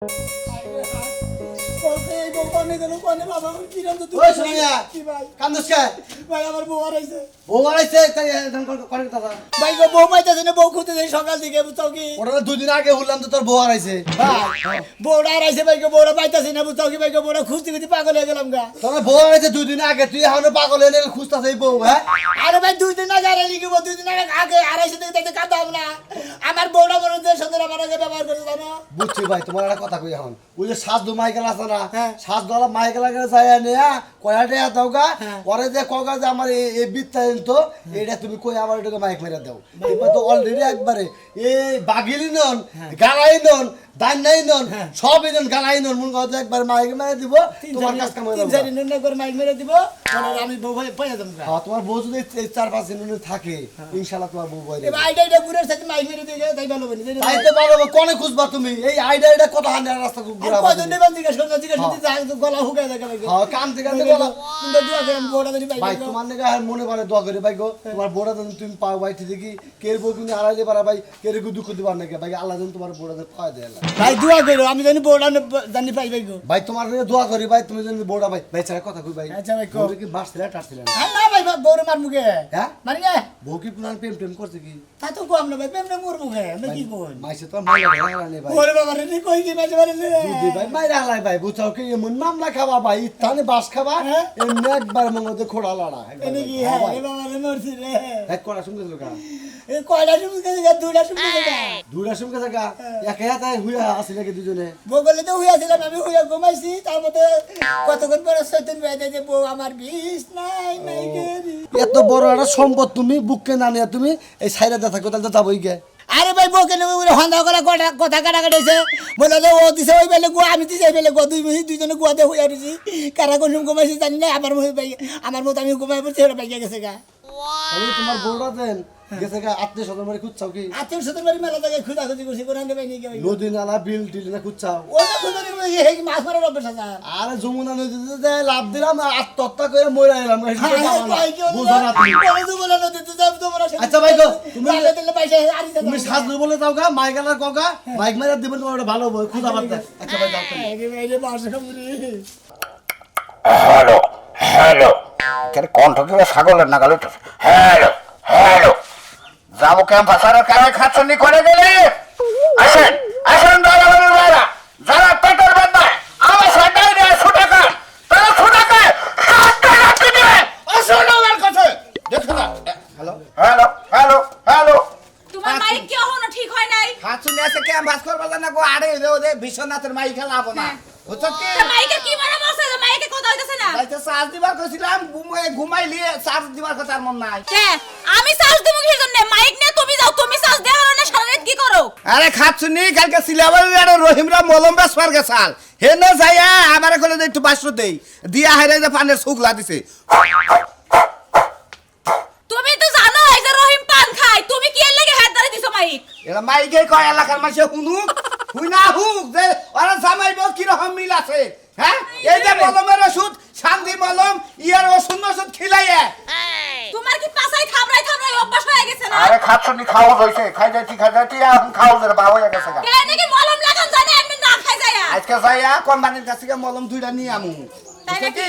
সকাল থেকে বুঝছাও কি দুদিন আগে বললাম তো তোর বউ হারাইছে বউটা হারাইছে ভাই বউটা পাইতাছি না বুঝছাও কি ভাই বউটা খুঁজতে খুঁজতে পাগল হয়ে গেলাম গা তোর বউ হারাইছে 2 দিন আগে তুই এখন পাগল হয়ে খুঁজতাছিস বউ হ্যাঁ আরে ভাই 2 দিন আগে হারাইলি কি 2 দিন আগে হারাইছে দেখতে কাঁদাম না আমার বউটা বড় যে সুন্দর আমার আগে ব্যবহার করে জানো বুঝছি ভাই তোমার একটা কথা কই এখন ওই যে সাজদু মাইকেল আছে না সাজদুলা মাইকেল আগে যায় না কয়টা দাওগা পরে যে কগা যে আমার এই বিত্তাইন তো এটা তুমি কই আমার এটাকে মাইক মেরে দাও এবার তো অলরেডি একবারে এই বাগিলি নন গালাই নন দান নাই নন সব এজন গালাই নন মন কথা একবার মাইক মেরে দিব তোমার কাজ কাম হবে 3 দিন একবার মাইক মেরে দিব তাহলে আমি বউ পাইয়া দেব হ্যাঁ তোমার বউ যদি 4-5 দিন থাকে ইনশাআল্লাহ তোমার বউ পাইবে এই আইডিয়া ঘুরে সাথে মাইক মেরে দিয়ে তাই ভালো হবে তাই তো ভালো হবে কোনে খুঁজবা তুমি এই আইডিয়াটা কত হান্ডার রাস্তা ঘুরাবা কত নেবান জিজ্ঞাসা করতে জিজ্ঞাসা গলা হুকায় দেখা লাগে হ্যাঁ কান থেকে গলা কিন্তু দোয়া করে বড়টা যদি ভাই তোমার নেগা মনে পারে দোয়া করে ভাই গো তোমার বড়টা যদি তুমি পাও ভাই ঠিক কি কের বউ তুমি আড়াইলে পারা ভাই কের গু দুঃখ দিবার নাকি ভাই আল্লাহ যেন তোমার বড়টা পায় দেয় ভাই দোয়া করো আমি জানি বড়টা জানি পাই ভাই গো ভাই তোমার দোয়া করি ভাই তুমি জানি বড়টা ভাই ভাই ছাড়া কথা কই ভাই আচ্ছা ভাই কো কি বাসছিলা টাটছিলা না ভাই বউরে মার মুখে হ্যাঁ মারি না বউ কি পুরান প্রেম করছে কি তা তো কম না ভাই প্রেম মোর মুখে আমি কি কই মাইছে তো মাইরা নে ভাই ওরে বাবা রে কই কি মাইছে মারে দুদি ভাই মাইরা হালাই ভাই বুঝাও কি এমন মামলা খাবা ভাই তানে বাস খাবা এমনি একবার মঙ্গতে খোড়া লড়া এনে কি হ্যাঁ এ বাবা রে মরছি রে এক কোড়া শুনতে লোকা এ কয়লা শুনতে গা দুইটা শুনতে গা একা একা হুইয়া আসলে কি দুজনে বগলে তো হুইয়া ছিলাম আমি হুইয়া ঘুমাইছি তারপরে কতক্ষণ পরে সৈতন বেঁধে যে বউ আমার বিষ নাই নাই গেরি এত বড় একটা সম্পদ তুমি বুককে না নিয়ে তুমি এই সাইডে দেখা কোথাও তো যাবই গে আরে ভাই বউকে নিয়ে হন্দা করে কথা কাটাকাটাইছে বলে যে ও দিছে ওই বেলে গো আমি দিছে এই বেলে গো দুইজনে গুয়াতে হইয়া দিছি কারা কোন ঘুমাইছি জানি না আমার মতো আমি ঘুমাই পড়ছি ওরা পাইয়া গেছে গা তোমার বউটা দেন গেছে গা আত্মীয় স্বজন বাড়ি খুঁজছাও কি আত্মীয় স্বজন বাড়ি মেলা জায়গায় খুঁজাখুঁজি করছি কোন আনতে পাইনি কেউ নদী নালা বিল টিল না খুঁজছাও ও তো খুঁজানি মাছ মারার অভ্যাস আছে আরে যমুনা নদীতে যে লাভ দিলাম আত্মহত্যা করে মরে এলাম আচ্ছা ভাই গো তুমি সাজু বলে যাও গা মাইক আলার কগা মাইক মারা দিবেন তোমার ভালো হবে খুঁজা পারতে আচ্ছা ভাই যাও হ্যালো হ্যালো কেন কণ্ঠ কি ছাগলের নাগালে হ্যালো হ্যালো যাবো ক্যাম্পাসারের কারে খাচ্ছনি করে গেলে আসেন আসেন দাদা যারা পেটের ব্যথায় আমার সাথে ছুটে খান তারা ছুটে খায় দেখো না হ্যালো হ্যালো হ্যালো হ্যালো তোমার মাইক কি হলো ঠিক হয় নাই খাচ্ছনি আছে ক্যাম্পাস করবা না গো আরে ওদের বিশ্বনাথের মাইক লাবো না বুঝছো কি মাইকের কি মানে বসে মাইকে কথা হইতাছে না তাই তো চার্জ দিবার কইছিলাম ঘুমাইলি চার্জ দিবার কথা মন নাই কে আমি চার্জ দেব কি জন্য মাইক নিয়ে তুমি যাও তুমি চার্জ দেও না সারা রাত কি করো আরে খাচ্ছনি কালকে সিলাবার আর রহিমরা মলম বেসবার গেছাল হে না যাইয়া আমারে কলে দে একটু বাসর দেই দিয়া হাইরা যে পানের সুগলা দিছে তুমি তো জানো এই যে রহিম পান খায় তুমি কি এর লাগি হাত ধরে দিছো মাইক এরা মাইকে কয় এলাকার মাঝে হুনুক হুই না হুক যে ওরা জামাইবো কি রকম মিল আছে হ্যাঁ এই যে মলমের ওষুধ শান্তি মলম ইয়ার ওষুধ খিলাইয়া তোমার কি পাছাই থাবরাই অভ্যাস হয়ে গেছে না আরে খাচ্ছনি খাওয়া হইছে খাই যাইতি এখন খাওয়া জের বা হইয়া গেছে কে নাকি মলম লাগান জানে আমি না খাই যায়া আজকে যাইয়া কোম্পানির কাছে গিয়ে মলম দুইটা নিয়ে আমু তাই নাকি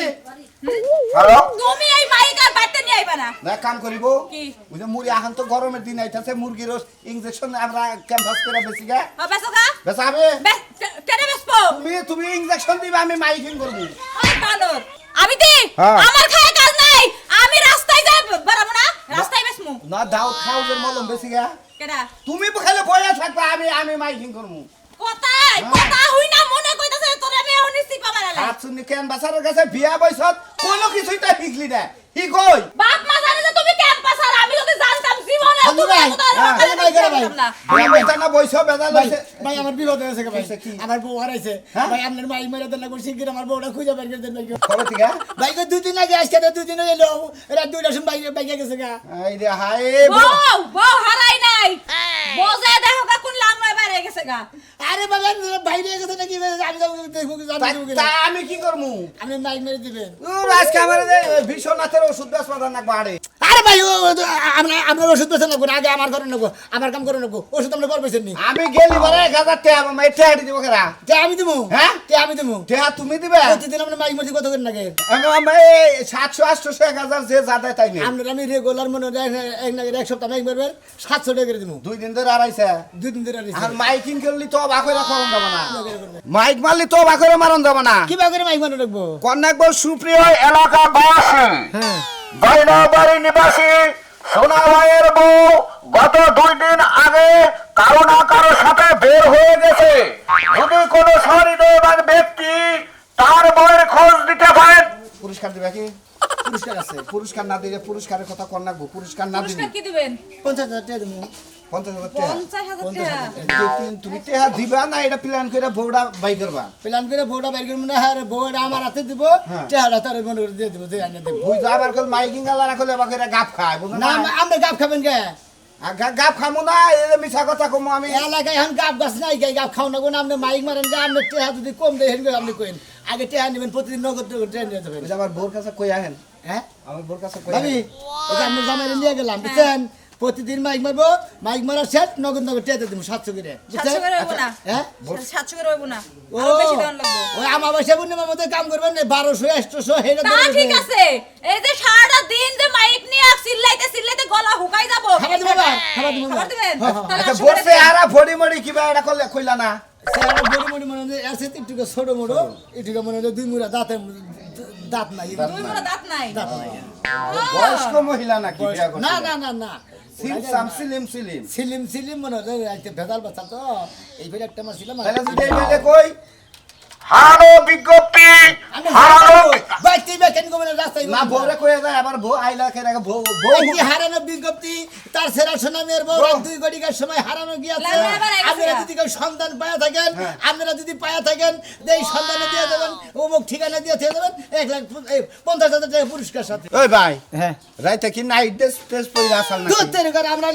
হ্যালো তুমি এই মাইক আর বাইতে নিয়ে আইবা না না কাম করিব কি ওই যে মুরগি এখন তো গরমের দিন আইতাছে মুরগির ইনজেকশন আমরা ক্যাম্পাস করে বেশি গা বেসোগা বেসাবে কেন বেসপো তুমি ইনজেকশন দিবা আমি মাইকিং করব ওই বানর আমি দি হ্যাঁ। আমার খায় কাজ নাই আমি রাস্তায় যাব বারামু না রাস্তায় বেসমু না দাও খাওয়ার মলম বেশি গা কেডা তুমি খালি বয়া থাকবা আমি মাইকিং করব কথা হই না মনে কইতাছে তোরে আমি এখনই সিপা মারালাই হাত শুনি কেন বাসারের কাছে বিয়া বয়সত কোনো কিছুই তা শিখলি না হি কই বাপ মা জানে যে তুমি ক্যাম্পাস আর আমি যদি জানতাম জীবনে হাজু ভাই, বিয়া বয়সা না বয়স বেজাল হইছে ভাই আমার বিপদ হয়েছে ভাই আমার বউ হারাইছে ভাই আপনার মাইক মেরে দেন না করছি কি আমার বউটা খুঁজে বের করে দেন ভাই কবে ঠিক ভাই তো 2 দিন আগে আজকে তো 2 দিন এলো রাত 2টার সময় বাইকে গেছে গা এই রে হাই বউ হারাই নাই বোঝে দেখো কা কোন লাংড়ায় বাইরে গেছে গা আরে বাবা বাইরে গেছে নাকি আমি তো দেখব তা আমি কি করমু আপনি মাইক মেরে দিবেন আজকে আমারে বিশ্বনাথের ওষুধ বেসবার না বাড়ে আরে ভাই আমরা ওষুধ বেছে নেবো আগে আমার ঘরে নেবো আমার কাম করে নেবো ওষুধ আমরা পর বেছেন নি আমি গেলি বলে 1000 টাকা আমার টাকা দিব কেরা তে আমি দেবো হ্যাঁ? তে আমি দেবো টাকা তুমি দিবে প্রতিদিন আমরা মাইক মাঝি কত করে নাগে আমি 700 800 1000 যে যাতে তাই নেই আমি রেগুলার মনে হয় এক নাগের এক সপ্তাহ মাইক মারবেন 700 টাকা করে দেবো 2 দিন ধরে আড়াইছে 2 দিন ধরে আর মাইকিং করলি তো বাকরে রাখুন যাব না মাইক মারলি তো বাকরে মারন যাব না কি করে মাইক মারো রাখবো কন্যাকবো সুপ্রিয় এলাকাবাসী হ্যাঁ বাইনাবাড়ি নিবাসী সোনা ভাইয়ের বউ গত 2 দিন আগে কারো না কারো সাথে বের হয়ে গেছে যদি কোনো সহৃদয়বান ব্যক্তি তার বউয়ের খোঁজ দিতে পারেন পুরস্কার দিবে কি পুরস্কার আছে পুরস্কার না দিলে পুরস্কারের কথা কন্যাকবো পুরস্কার না দিলে পুরস্কার কি দিবেন 50,000 টাকা দেবো 50,000 টাকা 50,000 টাকা তুমি টাকা দিবা না এটা প্ল্যান করে বউটা বাই করবা প্ল্যান করে বউটা বাইর করবো না হ্যাঁ বউটা আমার হাতে দিব হ্যাঁ। টাকাটা তার মনে করে দিয়ে দেবো দিয়ে আনিয়ে দেবো বুঝ যাবার কল মাইকিং আলা রাখলে বাকিরা গাপ খায় বুঝো না না আমরা গাপ খাবেন কে গাপ খামু না এই মিছা কথা কমু আমি এলাকায় এখন গাপ গাছ নাই গাপ খাও না কোন আপনি মাইক মারেন গা আপনি টেহা যদি কম দেয় হেন আপনি কইন আগে টেহা নেবেন প্রতিদিন নগদ নগদ ট্রেন নিয়ে যাবেন বুঝ আমার বউর কাছে কই আহেন হ্যাঁ আমার বউর কাছে কই ভাবি আহেন ওকে আমরা জামাইরে নিয়ে গেলাম বুঝছেন প্রতিদিন মাইক মারবো মাইক মারার শেষ নগদ নগদ টেহা দেবো 700 করে 700 করে হইব না হ্যাঁ 700 করে হইব না ও আরো বেশি দেন লাগবে ওই আমার বাসা পূর্ণিমার মধ্যে কাম করবেন না 1200 800 হেটা তা ঠিক আছে এই যে সারাটা দিন যে মাইক নিয়ে চিল্লাইতে গলা হুকাই যাব খাবার দিবেন না খাবার দিবেন খাবার দিবেন হ্যাঁ, হ্যাঁ। তাহলে আচ্ছা 800 করে বসে দিবেন। আরা ফড়ি মড়ি কিবা এটা করলে কইলা না স্যার বড় মনি মনে হয় আছে একটু ছোট মোড়ো একটু মনে হয় দুই মুড়া দাঁত নাই দুই মোড়া দাঁত নাই দাঁত নাই বয়স্ক মহিলা নাকি বিয়া করছে না না না না সিম সিলিম সিলিম সিলিম সিলিম মনে হয় একটা ভেজাল বাচ্চা তো এইবার একটা মাস ছিলাম তাহলে যদি এই বেলে কই হারানো বিজ্ঞপ্তি হারানো বাইতে বেকেন গোমনে রাস্তায় না বউরে কই যায় আবার বউ আইলা কে রাখা বউ বউ বউ হারানো বিজ্ঞপ্তি তার সেরা সোনামের বউ বউ। 2 ঘটিকার সময় হারানো গিয়েছে লাগবে এবার আইছে। আপনারা যদি কেউ সন্তান পায়া থাকেন আপনারা যদি পায়া থাকেন এই সন্তানে দিয়ে দেবেন অমুক ঠিকানা দিয়ে দেবেন 1,50,000 টাকা পুরস্কার সাথে ওই ভাই হ্যাঁ রাইতে কি নাইট ড্রেস পরে আসাল না দুধ তৈরি করে আমরা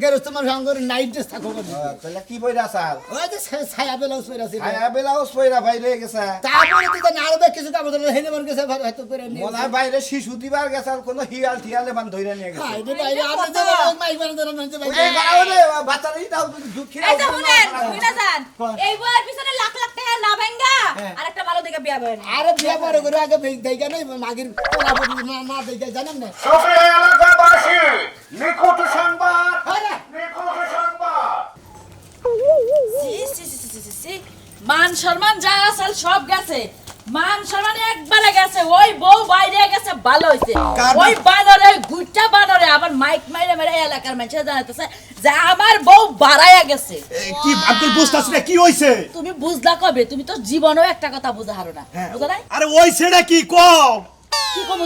গেরস্ত মানুষ সঙ্গে নাইট ড্রেস থাকবো তাহলে কি পরে আসাল ওই যে ছায়া ব্লাউজ পরে আছে আয়া বেলাউস পরে বাইরে গেছে তারপরে তো জানি আরো বেশ কিছু কাপড় ধরে হেনে মন গেছে হয়তো করে নিয়ে মনে হয় বাইরে শিশু দিবার গেছে আর কোনো হিয়াল ঠিয়ালে বান ধইরা নিয়ে গেছে হাই রে বাইরে আমরা তো মাইক বানাতে ধরে মানতে ওই বাইরে বাড়াওলে বাচ্চারই দাও দুঃখী এই যে শুনেন বুঝনা যান এই বইয়ের পিছনে লাখ লাখ টাকা না ভাঙ্গা হ্যাঁ। আর একটা ভালো দিকে বিয়া করেন আরে বিয়া পরে করে আগে দেখা নাই মাগির তোলা না না দেখা জানেন না সুপ্রিয় এলাকাবাসী নিখুঁত সংবাদ আরে নিখুঁত সংবাদ সি মান সম্মান যা আসল সব গেছে মান সম্মান একবারে গেছে ওই বউ বাইরে গেছে ভালো হইছে ওই বানরে গুচ্চা বানরে আবার মাইক মাইরে মেরে এলাকার মানুষের জানাতেছে যে আমার বউ বাড়াইয়া গেছে কি আব্দুল বুঝতাছ না কি হইছে তুমি বুঝলা কবে তুমি তো জীবনেও একটা কথা বুঝা হারো না বুঝা নাই আরে হইছে না কি কও কি কমু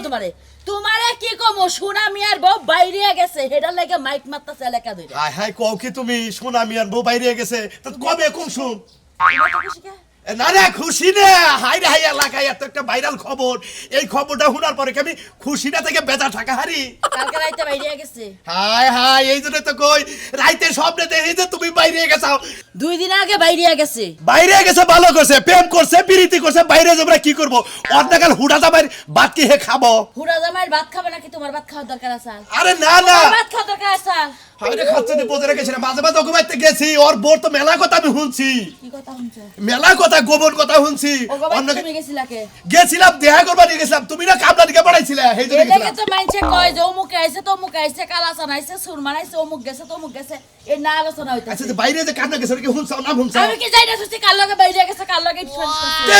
তোমারে কি কমু সোনা মিয়ার বউ বাইরে গেছে হেডার লাগে মাইক মারতাছে এলাকা ধরে হাই হাই কও কি তুমি সোনা মিয়ার বউ বাইরে গেছে তো কবে কোন শুন না রে খুশি না হাই রে হাই এলাকায় এত একটা ভাইরাল খবর এই খবরটা শোনার পরে কি আমি খুশি না থেকে বেজা টাকা হারি কালকে রাইতে বাইরে গেছে হাই হাই এই জন্য তো কই রাইতে স্বপ্নে দেখি যে তুমি বাইরে গেছো 2 দিন আগে বাইরে গেছে বাইরে গেছে ভালো করছে প্রেম করছে প্রীতি করছে বাইরে যাবরা কি করব অর্ধেকাল হুডা যাবার ভাত কি হে খাবো হুড়া জামাইয়ের ভাত খাবে নাকি তোমার ভাত খাওয়ার দরকার আছে আরে না না ভাত খাওয়ার দরকার আছে হাইরে খাচ্ছে নি বোঝে রেখেছি না মাঝে মাঝে ঘুমাইতে গেছি ওর বোর তো মেলা কথা আমি শুনছি কি কথা হচ্ছে মেলা কথা গোবর কথা শুনছি ওগো তুমি গেছিলা কে গেছিলাম দেখা করবার নিয়ে গেছিলাম তুমি না কামলা দিকে পড়াইছিলে সেই জন্য এটাকে গেছিলাম তো মানছে কয় যে অমুকে আইছে তো অমুকে আইছে কালাসান আইছে সুরমান আইছে অমুক গেছে তো অমুক গেছে এই না আলোচনা আচ্ছা হইতাছে যে বাইরে যে কামনা গেছে কি শুনছাও না শুনছাও আমি কি যাই না সুচি কাল লগে বাইরে গেছে কাল লগে ডিফারেন্স তে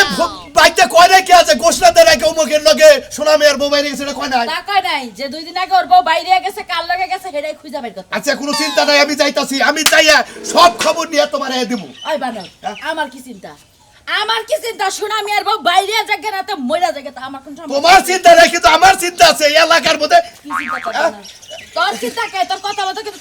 বাইতে কয় না কি আছে গোসলা দে রাখে অমুকের লগে সোনা মেয়ের বউ বাইরে গেছে এটা কয় নাই তা কয় নাই যে 2 দিন আগে ওর বউ বাইরে গেছে কাল লগে গেছে হেডাই খুঁজা বের করতে আচ্ছা কোনো চিন্তা নাই আমি যাইতাছি আমি যাইয়া সব খবর নিয়ে তোমারে দিব ওই বানর আমার কি চিন্তা শোনা আমি আর বউ বাইরে জায়গা না তো মইরা জায়গা তো আমার কোন সমস্যা তোমার চিন্তা নাই কিন্তু আমার চিন্তা আছে এই এলাকার মধ্যে কি চিন্তা তোর বানর? তোর চিন্তা কে তোর কথা মতো কিন্তু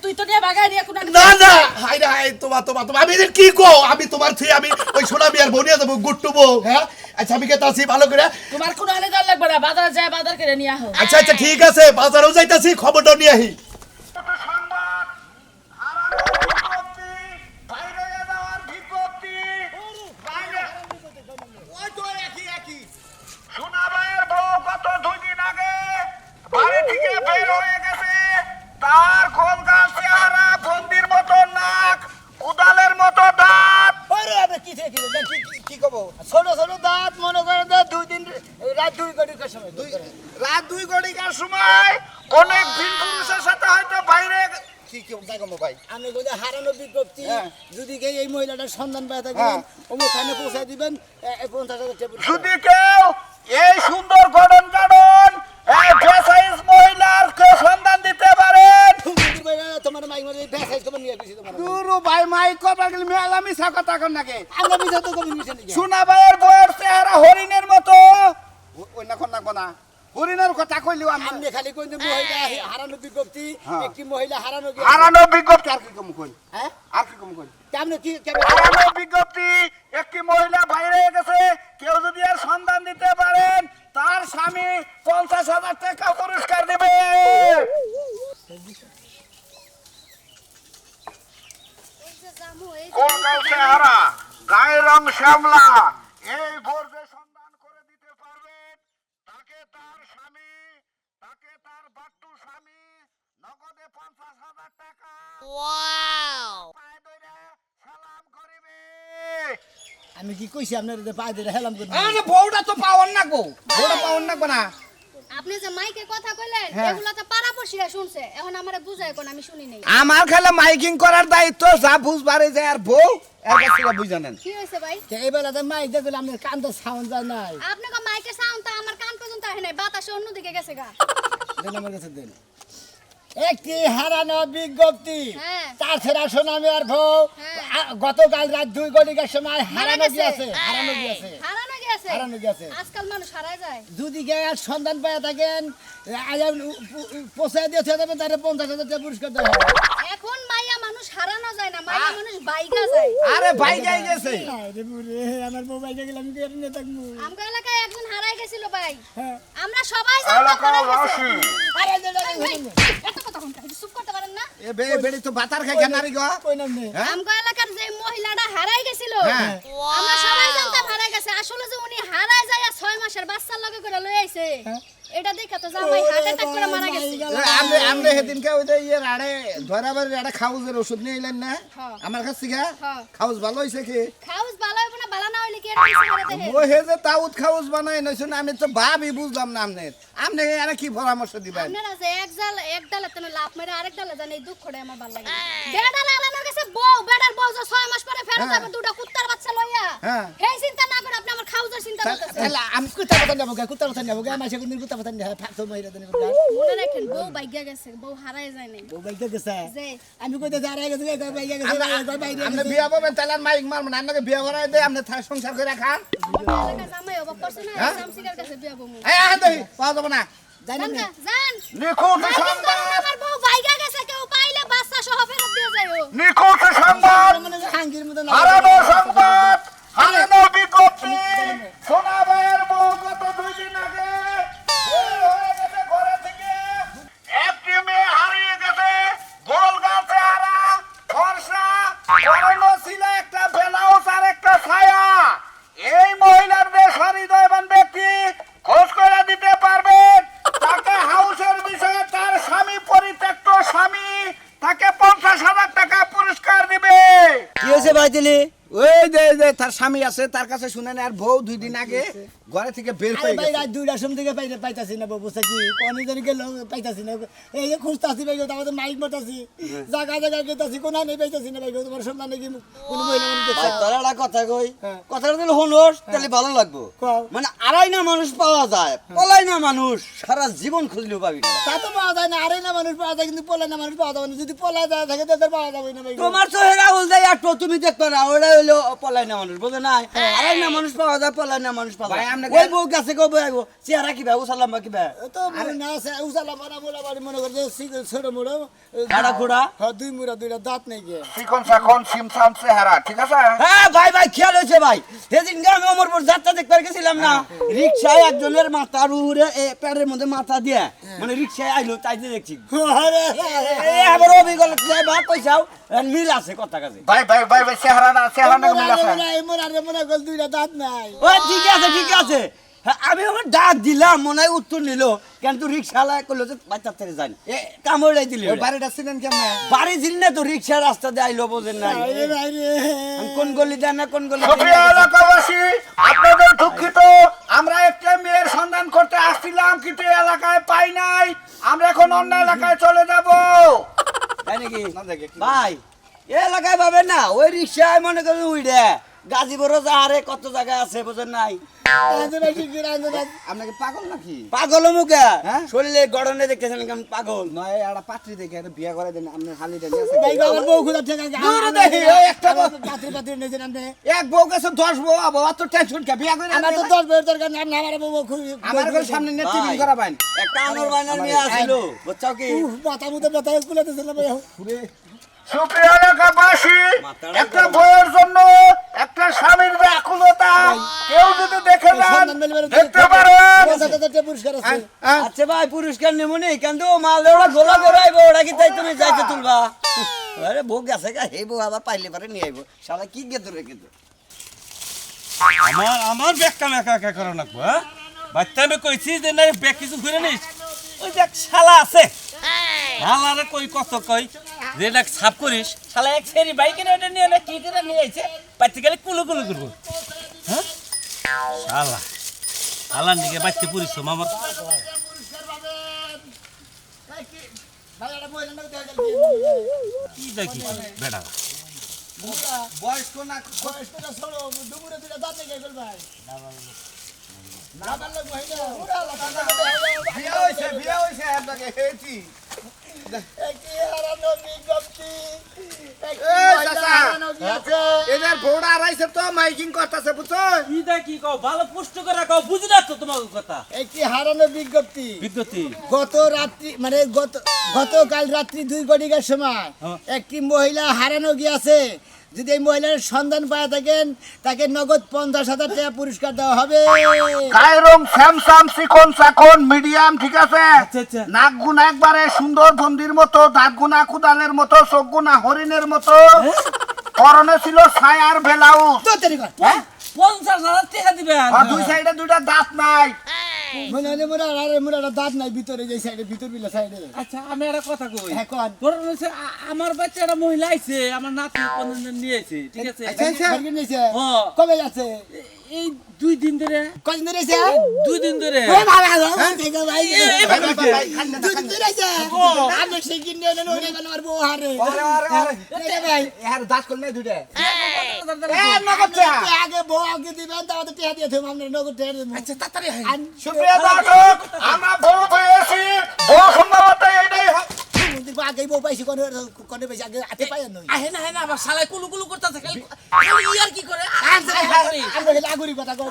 তুই তো নিয়ে বাগায় নিয়ে কোন না না হাই রে হাই তোমার আমি এদের কি কো আমি তোমার থেকে আমি ওই সোনা মিয়ার বউ নিয়ে যাবো গুট্টু বউ হ্যাঁ আচ্ছা আমি গেতাছি ভালো করে তোমার কোনো আনে দর লাগবে না বাজারে যায় বাজার করে নিয়ে আহ আচ্ছা আচ্ছা ঠিক আছে বাজারেও যাইতাছি খবরটা নিয়ে আহি সংবাদ হারানো বিজ্ঞপ্তি বাইরে যাওয়ার বিজ্ঞপ্তি বাইরে ওই তো একই সোনা ভাইয়ের বউ গত 2 দিন আগে বাড়ি থেকে বের হয়ে কি কব ছোট ছোট দাঁত মনে করে যে 2 দিন রাত 2 ঘটিকার সময় রাত 2 ঘটিকার সময় কোন এক ভিন পুরুষের সাথে হয়তো বাইরে কি কম ভাই আমি বলি হারানো বিজ্ঞপ্তি হ্যাঁ। যদি কেউ এই মহিলাটার সন্ধান পেয়ে থাকেন হ্যাঁ। ওখানে পৌঁছে দিবেন 50,000 টাকা যদি কেউ এই সুন্দর গঠন কারণ ফেসাইজ মহিলার কে সন্ধান দিতে পারেন তোমার মাইক মারি ভেসাই তোমার নিয়ে গেছি তোমার দুরু ভাই মাই কথা গেল মেলামি কথা কর নাকি আমরা বিজা তো কবি মিশে নাকি সোনা ভাইয়ের বউয়ের চেহারা হরিণের মতো ওই না কোন না হরিণের কথা কইলিও আমি আপনি খালি কইতে মহিলা হারানো বিজ্ঞপ্তি হ্যাঁ। একটি মহিলা হারানো গেছে হারানো বিজ্ঞপ্তি আর কি কম কই হ্যাঁ আর কি কম কই কেমনে কি কেমনে হারানো বিজ্ঞপ্তি একটি মহিলা বাইরে গেছে কেউ যদি এর সন্ধান দিতে পারেন তার স্বামী 50,000 টাকা পুরস্কার দেবে কোন গাও চেহারা গায়ের রং শ্যামলা এই ভোর যে সন্ধান করে দিতে পারবেন তাকে তার স্বামী তাকে তার বাট্টু স্বামী নগদে 50,000 টাকা পায়ে ধরে সালাম করিবে আমি কি কইছি আপনার পায়ে ধরে হেলাম করি আরে বউটা তো পাওয়ার না গো বউটা পাওয়ার না না আপনি যে মাইকে কথা কইলেন হ্যাঁ। এগুলা তো পাড়াপড়শিরা শুনছে এখন আমারে বুঝায় কোন আমি শুনি নাই আমার খালি মাইকিং করার দায়িত্ব যা বুঝবারে যায় আর বউ এর কাছে বুঝ জানেন কি হইছে ভাই এই বেলাতে মাইক দেখলে আপনার কান তো সাউন্ড যায় নাই আপনি কো মাইকে সাউন্ড তো আমার কান পর্যন্ত আহে নাই বাতাসে অন্যদিকে গেছে গা দেন আমার কাছে দেন একটি হারানো বিজ্ঞপ্তি হ্যাঁ। তার ছেড়া সোনামি আর বউ হ্যাঁ। গতকাল রাত 2 ঘটিকার সময় হারানো গেছে। গিয়েছে হারানো গিয়েছে হারানো গেছে হারানো গেছে। আজকাল মানুষ হারায় যায় যদি কে আর সন্ধান পেয়ে থাকেন পৌঁছে দিয়েছে তবে তার 50,000 টাকা পুরস্কার দেওয়া হবে এখন মাইয়া মানুষ হারানো যায় না মাইয়া মানুষ বাইগা যায় আরে ভাই যাই গেছে আরে বুড়ে আমার মোবাইলে গেলাম কি আর নিয়ে থাকবো আমগো এলাকায় একজন হারায় গেছিল ভাই হ্যাঁ। আমরা সবাই জানতাম হারায় গেছে আরে ভাই, এত কথা কোন কথা চুপ করতে পারেন না এ বেড়ি তো বাতার খাই কেনারি গো কই নাম নেই আমগো এলাকার যে মহিলাটা হারায় গেছিল হ্যাঁ। আমরা সবাই জানতাম হারায় গেছে আসলে যে উনি হারায় যায় 6 মাসের বাচ্চার লগে করে লই আইছে এটা দেখা তো জামাই হার্ট অ্যাটাক করে মারা গেছে আমরা আমরা সেদিনকে ওই যে ইয়ে রাড়ে ধরাবার রাড়ে খাউজের ওষুধ নিয়ে এলেন না হ্যাঁ। আমার কাছ থেকে হ্যাঁ। খাউজ ভালো হইছে কি খাউস ভালো হইব না ভালো না হইলে কি এটা কিছু করে দেখে ও হে যে তাউত খাউজ বানাই নইছেন আমি তো ভাবই বুঝলাম না আমনের আমনে আর কি পরামর্শ দিবেন আপনারা যে এক ডালে তেন লাভ মেরে আরেক ডালে জানি এই দুঃখটা আমার ভালো লাগে বেডার আলানো গেছে বউ বেডার বউ যে 6 মাস পরে ফেরত যাবে দুটো কুত্তার বাচ্চা লইয়া হ্যাঁ। হেই চিন্তা না করে আপনি আমার খাউজের চিন্তা করতেছেন তাহলে আমি কুত্তা কথা যাবো কুত্তা কথা যাবো মাসে কোনদিন কুত্তা কথা নিয়ে থাকতো মহিলা দিন মনে রাখেন বউ বাইগা গেছে বউ হারায় যায় নাই মোবাইল তো গেছে যে আমি কইতে দাঁড়ায় গেছে কই বাইরে গেছে বাইরে আপনি বিয়া পাবেন তাহলে আর মাইক মারবেন আপনাকে বিয়া করাই দেয় আপনি সংসার করে খান এলাকা জামাই অবাক করছে না হ্যাঁ? শামসিকার কাছে বিয়া বমু এই আহ দেখি পাওয়া যাবে না জানেন না জান নিখুঁত সংবাদ আমার বউ বাইগা গেছে কেউ পাইলে বাচ্চা সহ ফেরত দিয়ে যাইও নিখুঁত সংবাদ মানে হাঙ্গির মতো না হারানো সংবাদ হারানো বিজ্ঞপ্তি সোনা ভাইয়ের বউ গত 2 দিন আগে বের হয়ে গেছে ঘরে থেকে একটি মেয়ে হারিয়ে গেছে গোল গাছে হারা ফর্সা পরনো ছিল একটা ব্লাউজ আর একটা ছায়া এই মহিলাদের হৃদয়বান ব্যক্তি খোঁজ করে দিতে পারবেন তাকে হাউসের বিষয়ে তার স্বামী পরিত্যক্ত স্বামী তাকে 50,000 টাকা পুরস্কার দিবে কি হইছে ভাই দিলি ওই যে তার স্বামী আছে তার কাছে শুনেন আর বউ 2 দিন আগে ঘরে থেকে বের আরে হয়ে ভাই গেছে রাত 2টার সময় থেকে পাইতাছি না বাবু কি কোনি জন গেল পাইতাছি না এই যে খুঁজতাছি ভাই আমাদের মাইক মতাছি জায়গা জায়গা গেতাছি কোনা নেই পাইতাছি না ভাই তোমার সন্ধান নাকি কোন মহিলা মনে দেখছে তোরা একটা কথা কই হ্যাঁ। কথাটা দিলে হনোস তাহলে ভালো লাগবো কও। মানে আড়াই না মানুষ পাওয়া যায় পলাই না মানুষ সারা জীবন খুঁজলেও পাবি না তা তো পাওয়া যায় না আরে না মানুষ পাওয়া যায় কিন্তু পলা না মানুষ পাওয়া যাবে না যদি পলা যায় থাকে তাদের পাওয়া যাবে না ভাই তোমার তো হেরা হল যায় একটু তুমি দেখবে না ওরা হইলো পলাই না মানুষ বোঝে না আড়াই না মানুষ পাওয়া যায় পলাই না মানুষ পাওয়া ভাই, যায় আমরা ওই বউ গাছে কবে আইবো চেহারা কি ভাই সালাম বা কি ভাই তো না উসালা মারা মোলা বাড়ি মনে করে ছোট মোড়ো খাড়া খোড়া হ্যাঁ 2 মুড়া 2টা দাঁত নেই গিয়ে চিকন সাকন সিমসাম চেহারা ঠিক আছে হ্যাঁ ভাই ভাই খেয়াল হয়েছে ভাই সেদিন আমি অমরপুর যাত্রা দেখতে গেছিলাম না রিক্সায় একজনের মাথার উপরে প্যাডের মধ্যে মাথা দিয়ে মানে রিক্সায় আইলো তাই দিয়ে দেখছি এই আবার অভিজ্ঞতা ভাত পয়সাও মিল আছে কথা কাছে ভাই ভাই ভাই চেহারা না মিল আছে মোরা মনে করে 2টা দাঁত নাই ও ঠিক আছে হ্যাঁ, আমি আমার ডাক দিলাম মনে হয় উত্তর নিল কিন্তু রিক্সাওয়ালা করলো যে বাচ্চা ছেড়ে যান কামড়াই দিল বাড়িটা ছিলেন কেমন বাড়ি ছিল না তো রিক্সা রাস্তা দিয়ে আইলো বোঝেন নাই আমি কোন গলি দেন না কোন গলি সুপ্রিয় এলাকাবাসী, আপনাদের দুঃখিত, আমরা একটা মেয়ের সন্ধান করতে আসছিলাম কিন্তু এই এলাকায় পাই নাই। আমরা এখন অন্য এলাকায় চলে যাব। তাই নাকি ভাই এ এলাকায় পাবেন না ওই রিক্সায় মনে করেন উইডে গাজীপুরও যাহারে কত জায়গা আছে বোঝেন নাই আপনাকে পাগল নাকি পাগল মুখে হ্যাঁ? শরীরে গড়নে দেখতেছেন কেমন পাগল নয় একটা পাত্রী দেখে একটা বিয়ে করে দেন আপনি হালি দেন দূরে দেখি, ওই একটা বউ- এক বউ গেছে 10 বউ আবার অত টেনশন কে বিয়ে করে আমার তো 10 বছর দরকার নেই আপনি আমার বউ খুব আমার ঘর সামনে নেট টিভি করা বাইন একটা আনোর বাইনার নিয়ে আসিল বুঝছাও কি মাথা মুদে ব্যথা স্কুলেতেছিল ভাই সুপ্রিয় এলাকাবাসী, মাথাটা একটা বইয়ের জন্য একটা স্বামীর ব্যাকুলতা কেউ যদি দেখে যান দেখতে পারেন। পুরস্কার আছে আচ্ছা ভাই পুরস্কার নেমনি কিন্তু মাল ওরা গোলা গোলাইব ওরা কি তাই তুমি যাইতে তুলবা আরে বউ গেছে গা হে বউ আবার পাইলে পারে নিয়ে আইবো শালা কি গেতো রে কিন্তু আমার ব্যাগ কাম একা একা করা লাগবো হ্যাঁ বাচ্চা আমি কইছি যে না ব্যাগ কিছু ঘুরে নিস ওই দেখ শালা আছে শালারে কই কত কই যে দেখ সাফ করিস শালা এক সেরি বাইকে ওটা নিয়ে না কি করে নিয়ে আইছে বাচ্চা গেলে কুলু কুলু করবো হ্যাঁ শালা শালার দিকে বাচ্চা পরিশ্রম আমার কি দেখি বেটা বয়স্ক না দুপুরে দুটা দাঁতে গেল ভাই বিয়ে হইছে আপনাকে হেছি এদের বউটা আড়াইছে তো মাইকিং করতেছে বুঝছো কি দেখি কও ভালো পুষ্ট করে কও বুঝি না তো তোমার কথা একটি হারানো বিজ্ঞপ্তি বিদ্যুতি গতকাল রাত্রি 2 ঘটিকার সময় একটি মহিলা হারানো গিয়েছে যদি এই মহিলার সন্ধান পাওয়া থাকেন তাকে নগদ 50,000 টাকা পুরস্কার দেওয়া হবে গায়ের রং স্যামসাম চিকন চাকন মিডিয়াম ঠিক আছে। আচ্ছা। নাক গুনা একবারে সুন্দর বন্দির মতো, দাঁত গুনা কুদালের মতো, চোখ গুনা হরিণের মতো, পরনে ছিল ছায়ার ব্লাউজ, তো তৈরি কর 50,000 টাকা দিবেন আর দুই সাইডে দুইটা দাঁত নাই। মনে হয় মোরা দাঁত নাই ভিতরে যে সাইডে ভিতর বিলা সাইডে আচ্ছা আমি একটা কথা কই হ্যাঁ কোন ধরুন হচ্ছে আমার বাচ্চাটা মহিলা আইছে আমার নাতি কোনদিন নিয়ে আইছে ঠিক আছে বার্গেন নিছে হ্যাঁ। কবে যাচ্ছে এই 2 দিন ধরে কদিন ধরে এসে 2 দিন ধরে ওই ভালো দেখো ভাই দুই দিন ধরে এসে ও। আমি সেই কিনে নেন ওই গেল আর বউ হারে ভাই এর দাঁত করলে দুইটা আগে বউ আগে দিবেন তাহলে টিয়া দিয়ে তুমি আমরা নগদ টিয়া দেবো আচ্ছা তাড়াতাড়ি হয় সুপ্রিয় দর্শক, আমরা বউ পেয়েছি, বউ সম্ভবত এইটাই আগে বউ পাইছি কোনে পাইছি আগে হাতে পাই নই আহে না আবার শালায় কুলু কুলু করতেছে খালি ইয়ার কি করে আমরা হেলে আগুরি কথা কম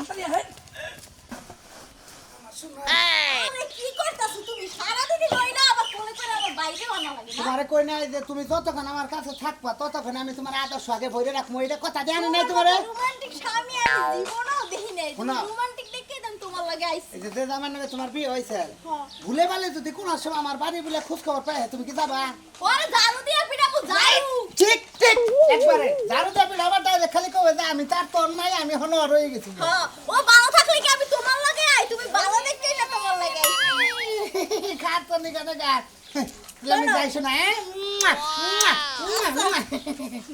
আরে কি করতাছ তুমি সারাদিন লই না আবার কোলে করে আবার বাইরে বানা লাগে না তোমারে কই নাই যে তুমি যতক্ষণ আমার কাছে থাকবা ততক্ষণ আমি তোমার আদর্শ আগে ভরে রাখবো এটা কথা জানি নাই তোমারে রোমান্টিক স্বামী আমি জীবনেও দেখি নাই তুমি শোনো। রোমান্টিক দেখে দেন তোমার লাগে আইছি এই যে আমার নামে তোমার বিয়ে হয়েছে হ্যাঁ। ভুলে বালে যদি কোন সময় আমার বাড়ি বলে খোঁজ খবর পাই তুমি কি যাবা ওরে জানু দিয়া পিটাবো জানু ঠিক ঠিক একবারে দারু দাবি আমার দাও খালি কবে যে আমি তার তোর নাই আমি হলো রয়ে গেছি হ্যাঁ ও ভালো থাকলে কি আমি তোমার লাগে আই তুমি ভালো দেখতেই না তোমার লাগে আইছি খাট তো নিকানে গাট আমি যাইছো না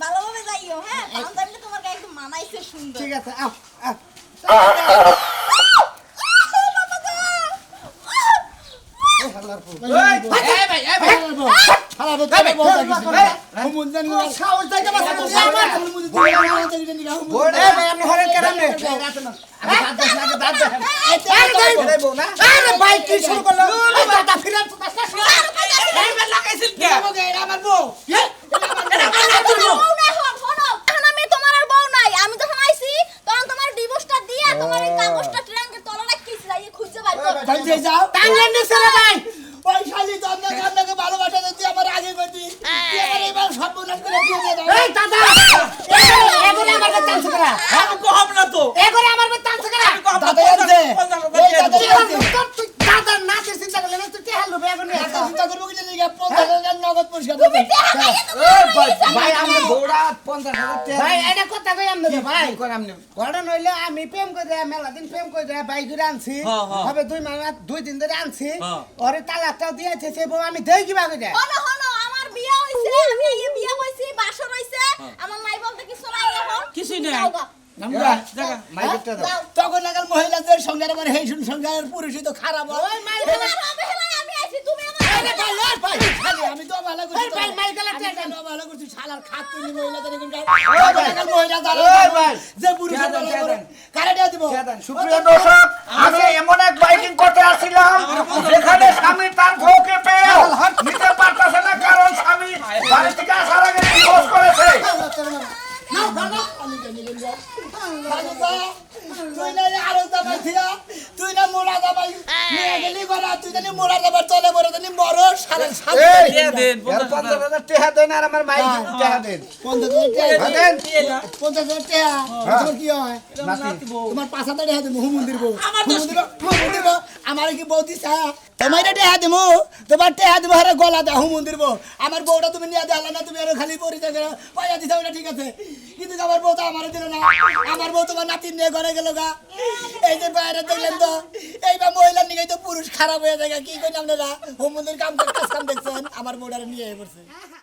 ভালোভাবে যাইও হ্যাঁ পাঞ্জাবিটা তোমার গায়ে একটু মানাইছে সুন্দর ঠিক আছে আও আও আমার বউ আমি তোমার আর বউ নাই আমি যখন আইছি তখন তোমার ডিভোর্সটা দিয়ে তোমার এই কাগজটা ট্রাঙ্কের তলা রাখিছি যাই খুঁজে বাইর করো টাঙ্গে যাও টাঙ্গে নিছে রে ভাই ওই শালি তো আপনাকে ভালোবাসা দিতে আমার আগে গতি তুই আমার এবার সর্বনাশ করে দিয়ে দাও এই দাদা এগুলো আমার কাছে টানছ করা আমি কম না তো এগুলো আমার কাছে টানছ করা দাদা আছে এই দাদা আছে তুই দাদা না চিন্তা করলে না তুই কে হালু বেগুন চিন্তা করব কি জানি 50,000 নগদ পুরস্কার দেবে ভাই আমার বউটা 50,000 টাকা ভাই এটা কথা কই আমনে ভাই ভাই ঘটনা হইলে আমি প্রেম করে মেলা দিন প্রেম করে বাই করে আনছি হবে 2 দিন ধরে আনছি ওরে তালাকটাও দিয়েছে সে বউ আমি দেই কিবা করে হনো হনো আমার বিয়া হইছে আমি এই বিয়া হইছি বাসর হইছে আমার মাই বলতে কিছু নাই এখন কিছুই নাই। যাও গা। নামরা মাইকেটটা দাও তখন নাগাল মহিলাদের সঙ্গে আমার হেই শুন সঙ্গে আর পুরুষই তো খারাপ হয় ওই মাই বলা অবহেলায় আমি আইছি তুমি আমার আরে ভাই আর ভাই খালি আমি তো ভালো করছি এই ভাই, মাইকেল আর টেকা। আমি ভালো করছি শালার খাত তুই মহিলাদের এখানকার তখন নাগাল মহিলা দাঁড়ায় যে পুরুষের কারে দেয়া দিব সুপ্রিয় দর্শক আমি এমন এক বাইকিং করতে আসছিলাম যেখানে স্বামী তার বউকে পেয়ে নিতে পারতেছে না কারণ স্বামী বাড়ি থেকে আসার আগে ডিভোর্স করেছে তুই না আরো দাবাই থিয়া তুই না মোড়া দাবাই নিয়ে গেলি গলা তুই জানি মোড়া দাবার চলে বড় জানি বড় সারা দিয়ে দেন 50,000 টাকা দেন আর আমার মাইক টাকা দেন 50,000 টাকা 50,000 টাকা তোমার কি হয় তোমার 5,000 টাকা দেবো হুমন্দির বউ হুমন্দির বউ আমার কি বউ দিছা তোমার টাকা দেবো তোমার টাকা দেবো হারে গলা দা হুমন্দির বউ আমার বউটা তুমি নিয়ে দেলা না তুমি আর খালি পরিচয় করে পয়সা দিছা ওটা ঠিক আছে কিন্তু আমার বউ তো আমার দিল না আমার বউ তোমার নাতিন নিয়ে ঘরে গেল গা এই যে বাইরে দেখলেন তো এইবার মহিলার নিয়ে তো পুরুষ খারাপ হয়ে যায় কি কইলাম না হুমন্দির কাম দেখছেন আমার বউটারে নিয়ে পড়ছে